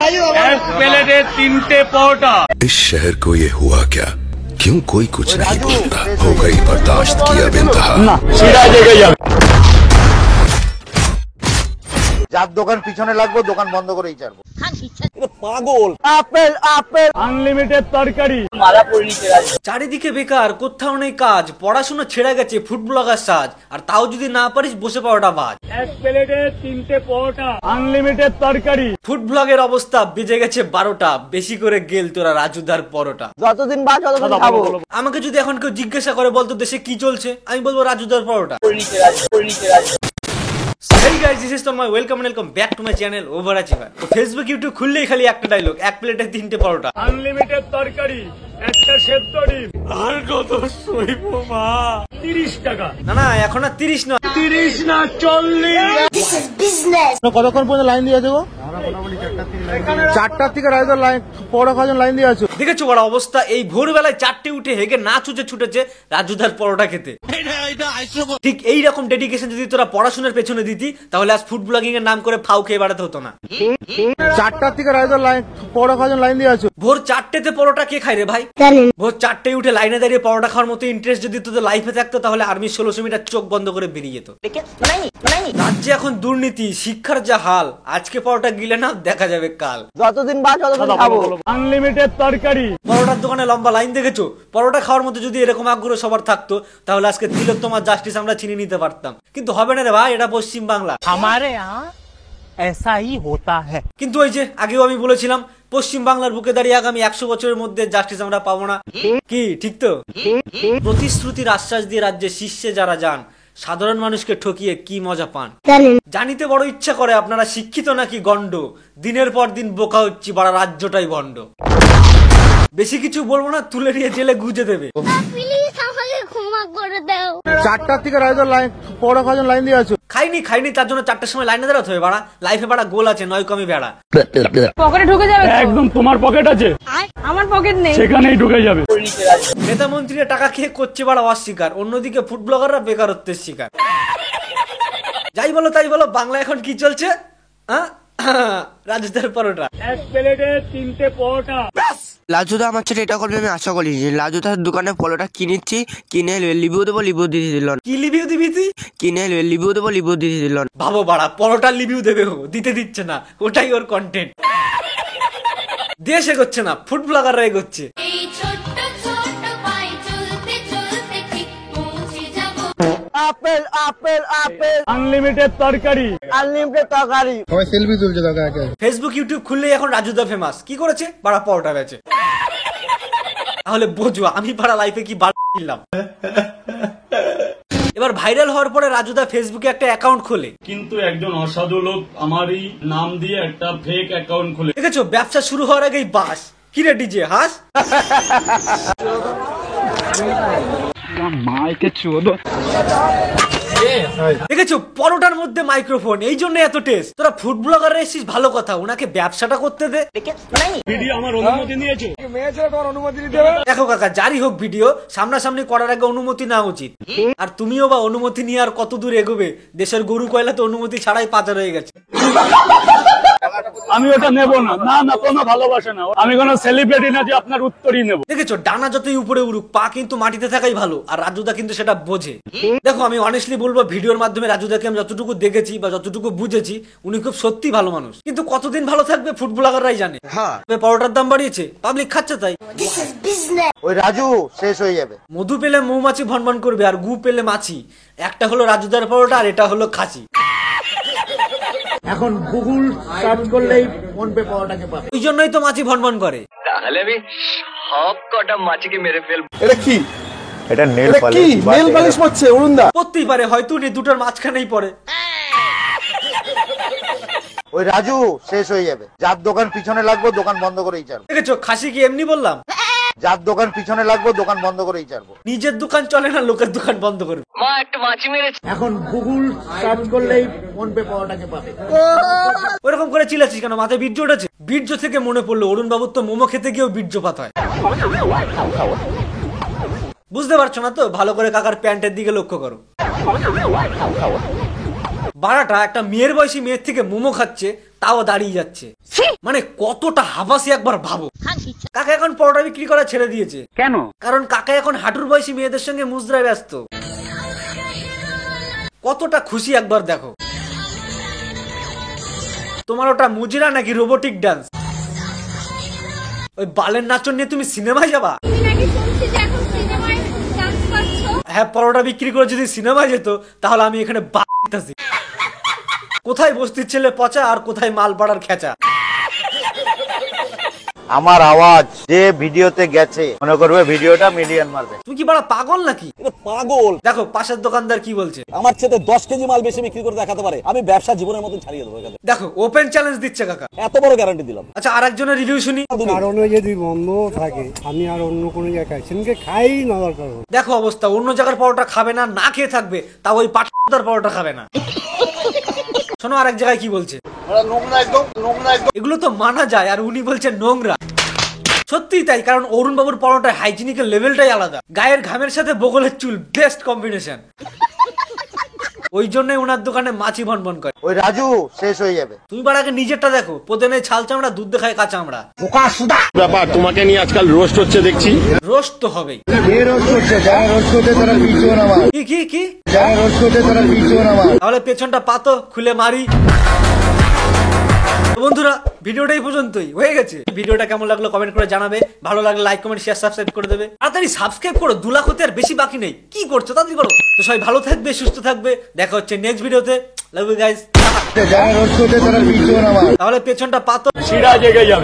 एक प्लेटे 3 परोटा। इस शहर को ये हुआ क्या? क्यों कोई कुछ नहीं बोलता? हो गई बर्दाश्त किया बेंतहा। যার দোকান পিছনে লাগবো দোকান বন্ধ করেই ছাড়বো। পাগল। আপেল আপেল আনলিমিটেড তরকারি। চারিদিকে বেকার, কোথাও নেই কাজ, পড়াশোনা ছেড়ে গেছে, ফুড ব্লগার সাজ, আর তাও যদি না পারিস বসে পাওয়াটা বাজ। এক প্লেটে 3 পরোটা, আনলিমিটেড তরকারি। ফুড ব্লগের অবস্থা বেজে গেছে 12টা, বেশি করে গেল তোরা রাজুদার পরোটা। যতদিন বাদ ততদিন খাবো। আমাকে যদি এখন কেউ জিজ্ঞাসা করে বলতো দেশে কি চলছে, আমি বলবো রাজুদার পরোটা। Hey guys, this is Tanmay. Welcome and welcome back to my channel Overachiever. তো ফেসবুক ইউটিউব খুললেই খালি একটা ডায়লগ, এক প্লেটে 3 পরোটা, আনলিমিটেড তরকারি, একটা সেদ্ধ ডিম। আর কত সইব মা? 30 টাকা। না এখন আর 30 নয়, 30 না 40। কতক্ষণ পর্যন্ত লাইন দিয়ে দেবো? 4টার থেকে রাইদার লাইন পরোটা খাওয়ার লাইন দিয়ে আছো। দেখেছো বড় অবস্থা, এই ভোরবেলায় 4টে উঠে হেগে না ছুটে ছুটেছে রাজুদার পরোটা খেতে। ঠিক এইরকম ডেডিকেশন যদি তোরা পড়াশোনার পেছনে দিতি তাহলে আজ ফুড ব্লগিং এর নাম করে ফাউ খেয়ে বেড়াতে হতো না। 4টার থেকে রাইদার লাইন পরোটা খাওয়ার লাইন দিয়ে আছো। ভোর 4টেতে পরোটা কে খায় রে ভাই? ভোর 4টায় উঠে লাইনে দাঁড়িয়ে পরোটা খাওয়ার মতো ইন্টারেস্ট যদি তোদের লাইফে থাকতো তাহলে আর্মির 1600 মিটার চোখ বন্ধ করে বেরিয়ে যেত। রাজ্যে এখন দুর্নীতি, শিক্ষার যা হাল, আজকে পরোটা গিলে না দেখা যাবে কাল। যতদিন বাদ ততদিন খাবো। আনলিমিটেড তরকারি। পরোটার দোকানে লম্বা লাইন দেখেছো? পরোটা খাওয়ার মতো যদি এরকম আগ্রহ সবার থাকতো তাহলে আজকে তিলোত্তমার জাস্টিস আমরা চিনি নিতে পারতাম, কিন্তু হবে না রে ভাই, এটা পশ্চিম বাংলা। हमारे यहाँ ऐसा ही होता है। কিন্তু ওই যে আগেও আমি বলেছিলাম পশ্চিম বাংলার বুকে দাঁড়িয়ে আগামী 100 বছরের মধ্যে জাস্টিস আমরা পাবো না। কি ঠিক তো? প্রতিশ্রুতির আশ্বাস দিয়ে রাজ্যের শীর্ষে যারা যান, সাধারণ মানুষকে ঠকিয়ে কি মজা পান জানিতে বড় ইচ্ছা করে আপনারা শিক্ষিত নাকি গন্ড। দিনের পর দিন বোকা হচ্ছি, বড় রাজ্যটাই ভণ্ড। বেশি কিছু বলবো না, তুলে নিয়ে জেলে গুজে দেবে। 4টার থেকে রাইদার লাইন পরোটা খাওয়ার লাইন দিয়ে আছো। খাইনি তার জন্য 4টার সময় লাইনে দাঁড়াতে হবে বাড়া। লাইফে বাড়া গোল আছে, নয় কমই বেড়া। পকেটে ঢুকে যাবে তো? একদম তোমার পকেট আছে, আমার পকেট নেই, সেখানেই ঢুকে যাবে। নেতা মন্ত্রীরা টাকা খেয়ে করছে বাড়া অস্বীকার, অন্যদিকে ফুড ব্লগাররা বেকারত্বের শিকার। যাই বলো তাই বলো, বাংলা এখন কি চলছে? রাজুদার পরোটা। এক প্লেটে 3 পরোটা। লাজুদা আমার ছেলে এটা করবে আমি আশা করিনি। লাজুদার দোকানে পলোটা কিনেছি, কিনে লিভিউ দেবো, লিভিউ দিয়ে দিল। কি লিভিউ দিবি তুই? কিনে লিভিউ দেবো, লিভিউ দিয়ে দিল। ভাবো বাড়া, পরোটার রিভিউ দেবে ও, দিতে দিচ্ছে না, ওটাই ওর কন্টেন্ট। দেশ এগোচ্ছে না, ফুড ব্লগাররা এগোচ্ছে। আপেল আপেল আপেল, আনলিমিটেড তরকারি, আনলিমিটেড তরকারি। সবাই সেলফি তুলছে দেখা একে। ফেসবুক ইউটিউব খুললেই এখন রাজুদা ফেমাস। কি করেছে? বাড়া পরোটা বেচে। তাহলে বোঝো আমি পাড়া লাইফে কি বাড়লাম। এবার ভাইরাল হওয়ার পরে রাজুদা ফেসবুকে একটা অ্যাকাউন্ট খোলে, কিন্তু একজন অসাধু লোক আমারই নাম দিয়ে একটা ফেক অ্যাকাউন্ট খুলে। দেখেছো ব্যবসা শুরু হওয়ার আগেই বাস। কি রে ডিজে হাস? দেখেছো পরোটার মধ্যে মাইক্রোফোন, এই জন্য এত টেস্ট। তোরা ফুড ব্লগাররা এসেছিস ভালো কথা, ওনাকে ব্যবসাটা করতে দে। ভিডিও আমার অনুমতি নিয়েছো? দেখো কাকা, জারি হোক ভিডিও, সামনাসামনি করার আগে অনুমতি নেওয়া উচিত। আর তুমিও বা অনুমতি নিয়ে আর কত দূর এগোবে? দেশের গরু কয়লা তো অনুমতি ছাড়াই পাচার হয়ে গেছে। আমি ওটা নেব না, না কোনো ভালোবাসা না, আমি কোনো সেলিব্রিটি না যে আপনার উত্তরই নেব। দেখেছো ডানা যতই উপরে উড়ুক, পা কিন্তু মাটিতে থাকাই ভালো, আর রাজুদা কিন্তু সেটা বোঝে। দেখো আমি অনেস্টলি বলবো, ভিডিওর মাধ্যমে রাজুদাকে আমি যতটুকু দেখেছি বা যতটুকু বুঝেছি, উনি খুব সত্যি ভালো মানুষ। কিন্তু কতদিন ভালো থাকবে ফুড ব্লগাররাই জানে। পরোটার দাম বাড়িয়েছে, পাবলিক খাচ্ছে তাই। ওই রাজু শেষ হয়ে যাবে। মধু পেলে মৌমাছি ভনভন করবে, আর গু পেলে মাছি। একটা হলো রাজুদার পরোটা, আর এটা হলো খাসি। এখন গুগল সার্চ করলেই ফোন পে পরোটাকে পাবে। ওই জন্যই তো মাছি ভনভন করে। তাহলে আমি সব কটা মাছিকে মেরে ফেলবো। এটা কি? এটা নেল পালিশ। নেল পালিশ হচ্ছে অরুণদা। করতেই পারে, হয়তো উনি দুটোর মাঝখানেই পড়ে। ওই রাজু শেষ হয়ে যাবে। যার দোকান পিছনে লাগবো দোকান বন্ধ করেই ছাড়বো। দেখেছো খাসি কি এমনি বললাম? যার দোকান পিছনে লাগবো দোকান বন্ধ করেই ছাড়বো। নিজের দোকান চলে না, লোকের দোকান বন্ধ করবে। মা একটা মাছি মেরেছে। এখন গুগল সার্চ করলেই ফোন পে পরোটাকে পাবে। ওরকম করে চিল্লাচ্ছিস কেন? মাথায় বীর্য উঠেছে? বীর্য থেকে মনে পড়লো, অরুণ বাবুর তো মোমো খেতে গিয়েও বীর্যপাত হয়। বুঝতে পারছো না তো? ভালো করে কাকার প্যান্টের দিকে লক্ষ্য করো। বাড়াটা একটা মেয়ের বয়সী মেয়ের থেকে মোমো খাচ্ছে, তাও দাঁড়িয়ে যাচ্ছে। মানে কতটা হাবাসি একবার ভাবো। কাকা এখন পরোটা বিক্রি করা ছেড়ে দিয়েছে। কেন? কারণ কাকা এখন হাঁটুর বয়সী মেয়েদের সঙ্গে মুজরায় ব্যস্ত। কতটা খুশি একবার দেখো। তোমার ওটা মুজরা নাকি রোবোটিক ডান্স? ওই বালের নাচন নিয়ে তুমি সিনেমায় যাবা? হ্যাঁ, পরোটা বিক্রি করে যদি সিনেমা যেত তাহলে আমি এখানে বাড়তেছি। কোথায় বস্তির ছেলে পচা আর কোথায় মালপাড়ার খেচা। আমার আওয়াজ যে ভিডিওতে গেছে মনে করবে ভিডিওটা মিলিয়ন মারবে। তুমি কি বড় পাগল নাকি? পাগল। দেখো পাশের দোকানদার কি বলছে। আমার চেয়ে 10 কেজি মাল বেশি বিক্রি করে দেখাতে পারে, আমি ব্যবসা জীবনের মতন ছাড়িয়ে দেবো। দেখো ওপেন চ্যালেঞ্জ দিচ্ছে কাকা। এত বড় গ্যারান্টি দিলাম। আচ্ছা আরেকজনের রিভিউ শুনি। কারণে যদি বন্ধ থাকে আমি আর অন্য কোনো জায়গায় সেদিনকে খাই না দরকার। দেখো অবস্থা, অন্য জায়গার পরোটা খাবে না, না খেয়ে থাকবে, তাও ওই পাঠার পরোটা খাবে না। শোনো আরেক জায়গায় কি বলছে। এগুলো তো মানা যায়, আর উনি বলছেন নোংরা। সত্যিই তাই, কারণ অরুণ বাবুর পরোটার হাইজিনিকের লেভেলটাই আলাদা। গায়ের ঘামের সাথে বগলের চুল, বেস্ট কম্বিনেশন। ওই জন্যই ওনার দোকানে মাছি বনবন করে। ওই রাজু শেষ হয়ে যাবে। তুমি বার আগে নিজেরটা দেখো। পোদনে ছাল চামড়া, দুধ দেখায় কাঁচা চামড়া। ব্যাপার, তোমাকে নিয়ে আজকাল রোস্ট হচ্ছে দেখছি। রোস্ট তো হবেই। কি তাহলে পেছনটা পাতো, খুলে মারি। বন্ধুরা ভিডিওটা এই পর্যন্তই হয়ে গেছে। ভিডিওটা কেমন লাগলো কমেন্ট করে জানাবে। ভালো লাগলে লাইক কমেন্ট শেয়ার সাবস্ক্রাইব করে দেবে। তাড়াতাড়ি সাবস্ক্রাইব করো, 2 লাখ হতে আর বেশি বাকি নেই। কি করছো, তাড়াতাড়ি করো। তো সবাই ভালো থাকবে, সুস্থ থাকবে। দেখা হচ্ছে নেক্সট ভিডিওতে। Love you guys. তাহলে পেছনটা পাতো, শিরা জেগে যাবে।